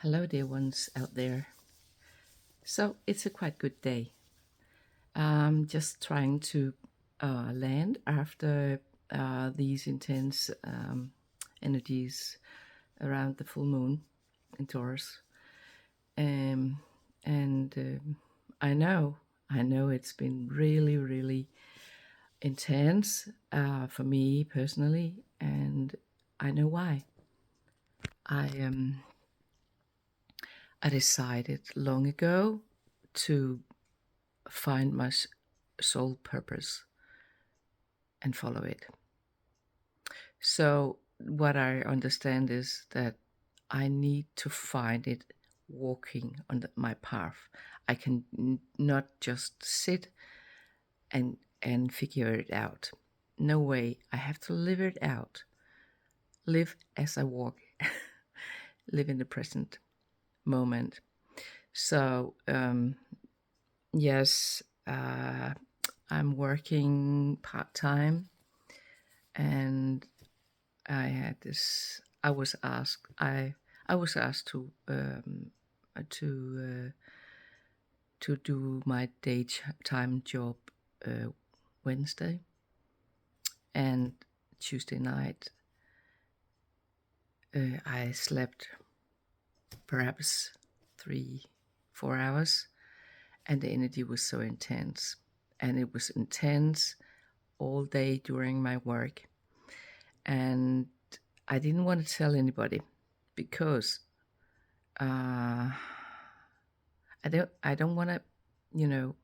Hello, dear ones out there. So it's a quite good day. Just trying to land after these intense energies around the full moon in Taurus. Um, and I know it's been really, really intense for me personally, and I know why. I I decided long ago to find my soul purpose and follow it. So, what I understand is that I need to find it walking on my path. I can not just sit and figure it out. No way. I have to live it out. Live as I walk. Live in the present moment. So, yes, I'm working part time, and I was asked. I was asked to to do my daytime job Wednesday and Tuesday night. I slept perhaps 3-4 hours, and the energy was so intense, and it was intense all day during my work, and I didn't want to tell anybody because I don't want to,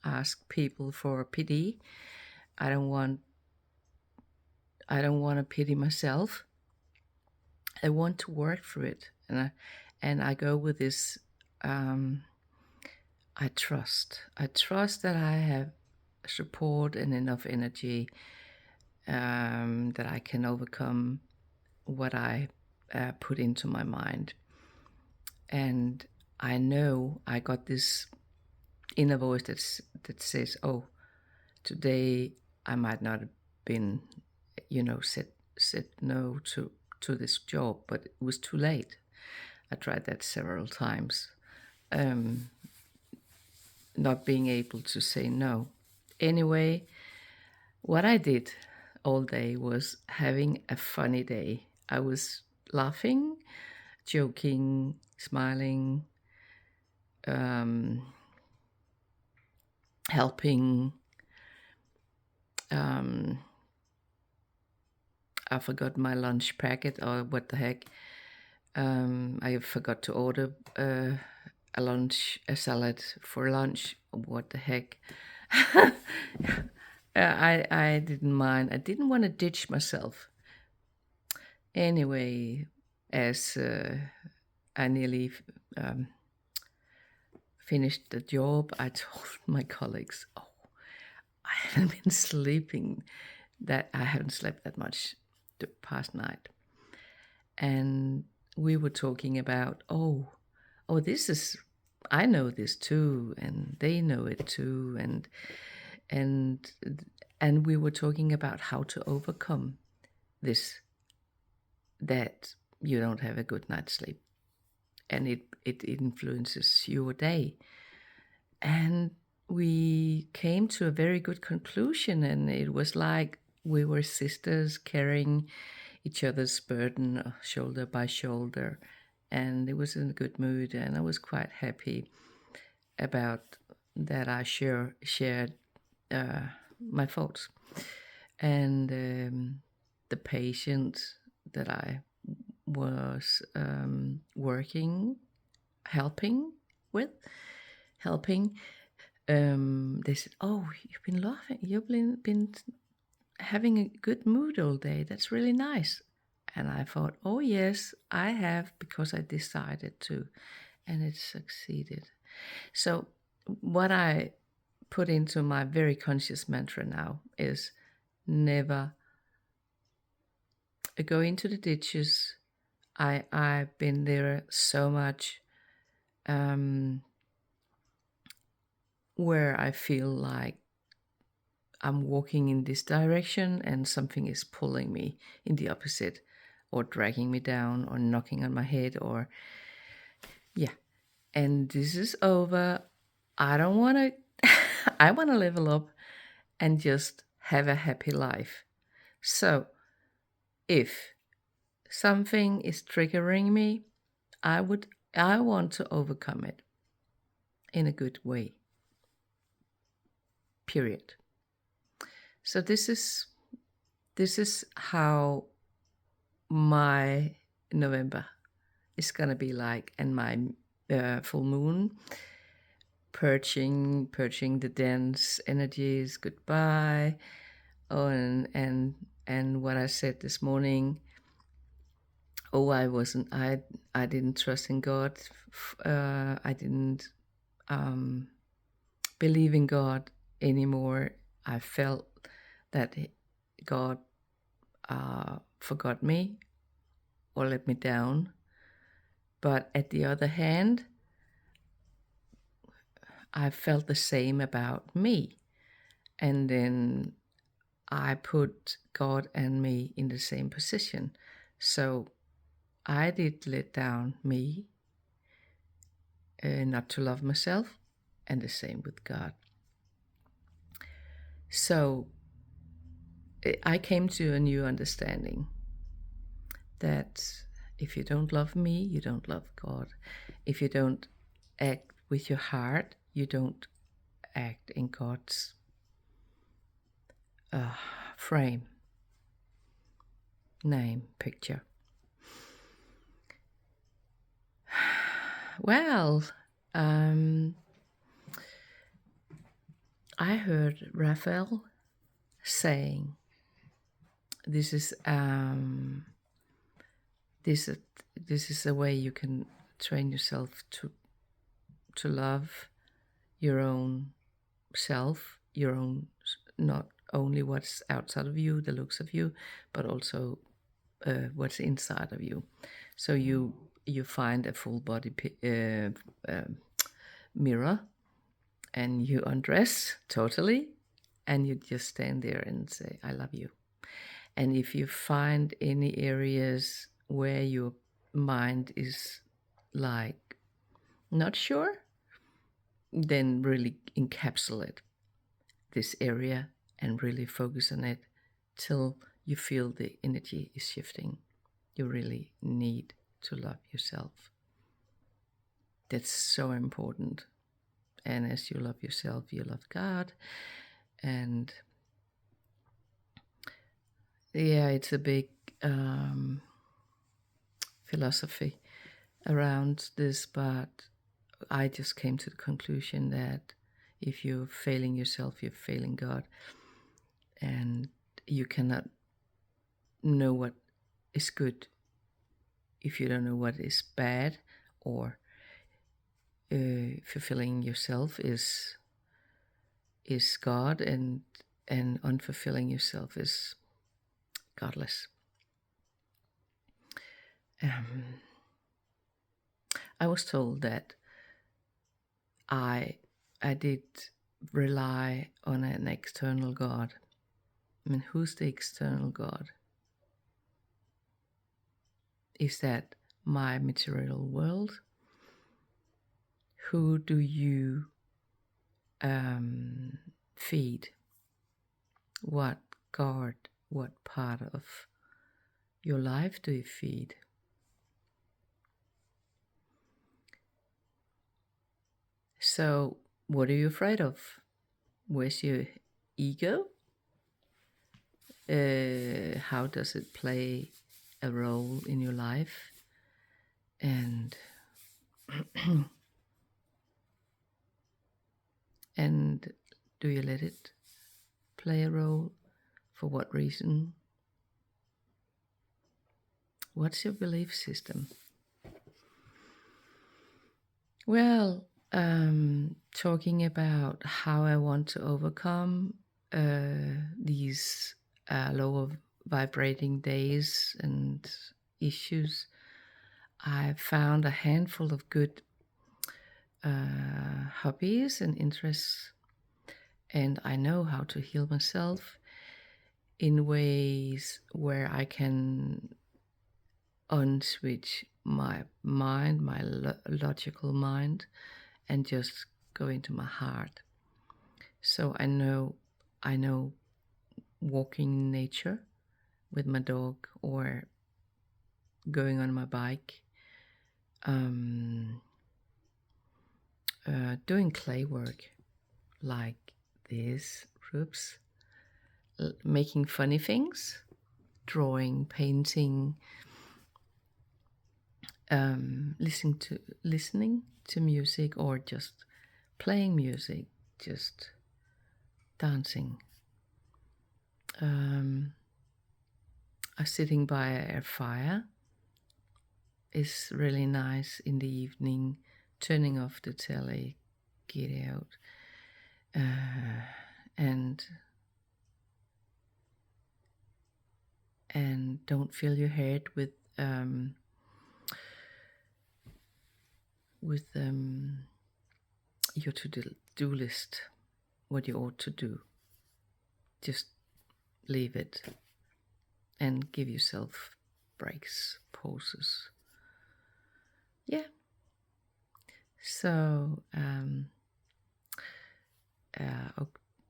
ask people for pity. I don't want to pity myself. I want to work through it, and I go with this. I trust. I trust that I have support and enough energy that I can overcome what I put into my mind. And I know I got this inner voice that says, "Oh, today I might not have been, said no to this job, but it was too late." I tried that several times, not being able to say no. Anyway, what I did all day was having a funny day. I was laughing, joking, smiling, helping. I forgot my lunch packet, or what the heck. I forgot to order a salad for lunch. What the heck. I didn't mind. I didn't want to ditch myself. Anyway, as I nearly finished the job, I told my colleagues, "Oh, I haven't been sleeping. I haven't slept that much the past night." And we were talking about, this is, I know this too, and they know it too, and and we were talking about how to overcome this, that you don't have a good night's sleep, and it influences your day. And we came to a very good conclusion, and it was like we were sisters carrying each other's burden shoulder by shoulder, and it was in a good mood, and I was quite happy about that. I shared my thoughts, and the patient that I was helping, they said, "Oh, you've been laughing. You've been having a good mood all day. That's really nice." And I thought, "Oh yes, I have, because I decided to, and it succeeded." So what I put into my very conscious mantra now is never go into the ditches. I've been there so much, where I feel like I'm walking in this direction and something is pulling me in the opposite, or dragging me down, or knocking on my head, or Yeah. And this is over. I don't want to, I want to level up and just have a happy life. So if something is triggering me, I want to overcome it in a good way. Period. So this is how my November is gonna be like, and my full moon, purging the dense energies goodbye. Oh, and what I said this morning. Oh, I didn't trust in God. I didn't um, believe in God anymore. I felt that God forgot me or let me down. But at the other hand, I felt the same about me. And then I put God and me in the same position. So I did let down me, not to love myself, and the same with God. So I came to a new understanding that if you don't love me, you don't love God. If you don't act with your heart, you don't act in God's frame, name, picture. Well, I heard Raphael saying, "This is this is a way you can train yourself to love your own self, your own, not only what's outside of you, the looks of you, but also what's inside of you. So you find a full body mirror, and you undress totally, and you just stand there and say, I love you. And if you find any areas where your mind is like not sure, then really encapsulate this area and really focus on it till you feel the energy is shifting. You really need to love yourself. That's so important. And as you love yourself, you love God. And yeah, it's a big philosophy around this, but I just came to the conclusion that if you're failing yourself, you're failing God. And you cannot know what is good if you don't know what is bad, or fulfilling yourself is God, and unfulfilling yourself is godless. I was told that I did rely on an external God. I mean, who's the external God? Is that my material world? Who do you feed? What God, what part of your life do you feed? So, what are you afraid of? Where's your ego? How does it play a role in your life? And and do you let it play a role? For what reason? What's your belief system? Well, talking about how I want to overcome these lower vibrating days and issues, I found a handful of good hobbies and interests, and I know how to heal myself in ways where I can unswitch my mind, my logical mind, and just go into my heart. So I know walking in nature with my dog or going on my bike, um, doing clay work like this, making funny things, drawing, painting, listening to music, or just playing music, just dancing. Sitting by a fire is really nice in the evening, turning off the telly, get out, and don't fill your head with your to-do list, what you ought to do. Just leave it and give yourself breaks, pauses. Yeah. So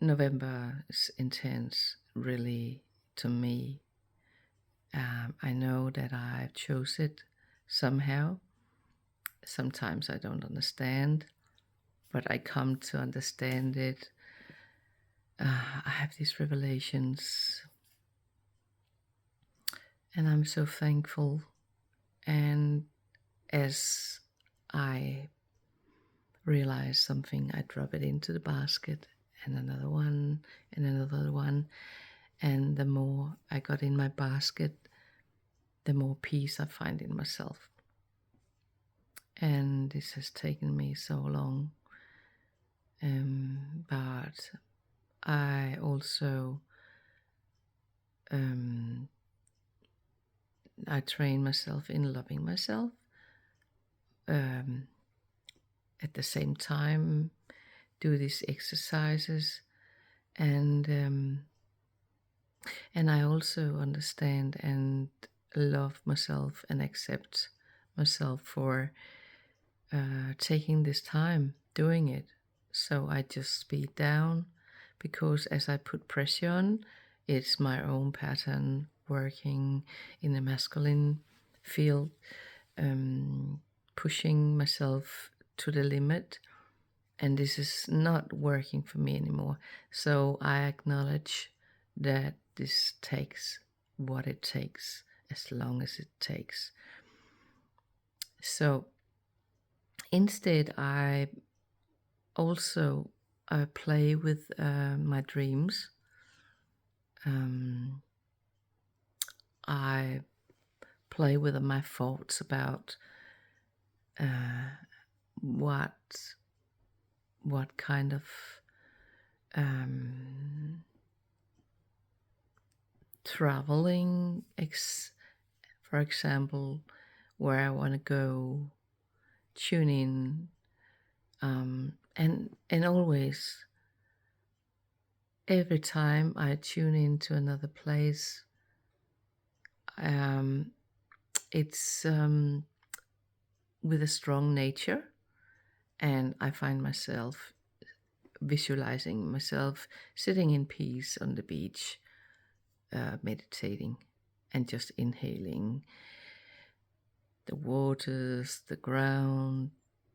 November is intense, really, to me. I know that I've chose it somehow. Sometimes I don't understand, but I come to understand it. I have these revelations, and I'm so thankful. And as I realize something, I drop it into the basket, and another one, and another one. And the more I got in my basket, the more peace I find in myself. And this has taken me so long. But I also I train myself in loving myself. At the same time, do these exercises, and I also understand and love myself and accept myself for taking this time doing it. So I just speed down, because as I put pressure on, it's my own pattern working in the masculine field, pushing myself to the limit, and this is not working for me anymore. So I acknowledge that this takes what it takes, as long as it takes. So instead, I also play with my dreams. I play with my thoughts about what kind of traveling, for example, where I want to go, tune in, and always, every time I tune into another place, it's with a strong nature, and I find myself visualizing myself sitting in peace on the beach, meditating and just inhaling the waters, the ground,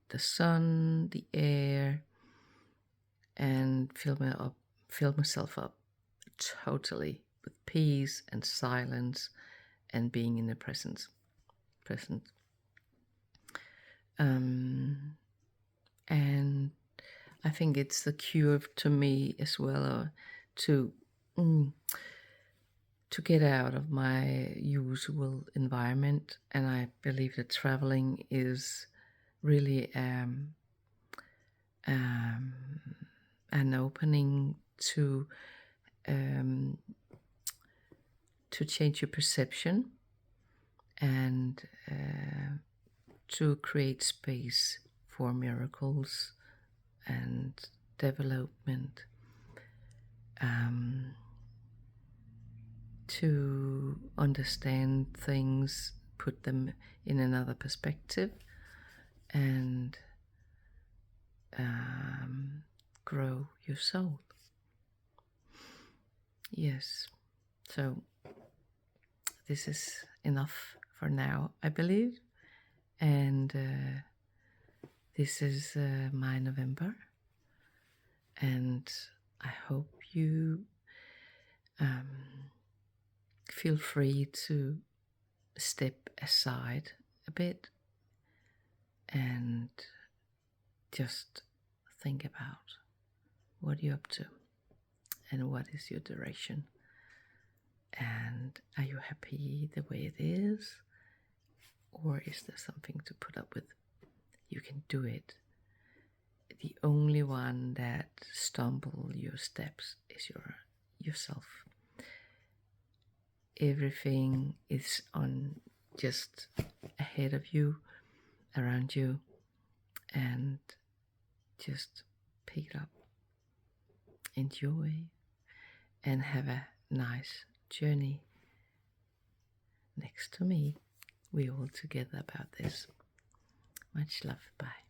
the sun, the air, and fill myself up totally with peace and silence and being in the present. And I think it's the cure to me as well, to get out of my usual environment. And I believe that traveling is really an opening to change your perception and to create space for miracles and development, to understand things put them in another perspective and grow your soul. Yes, so this is enough for now, I believe. And this is my November. And I hope you feel free to step aside a bit and just think about what you're up to and what is your direction. And are you happy the way it is? Or is there something to put up with? You can do it. The only one that stumble your steps is yourself. Everything is on just ahead of you, around you, and just pick it up. Enjoy and have a nice journey next to me. We're all together about this. Much love. Bye.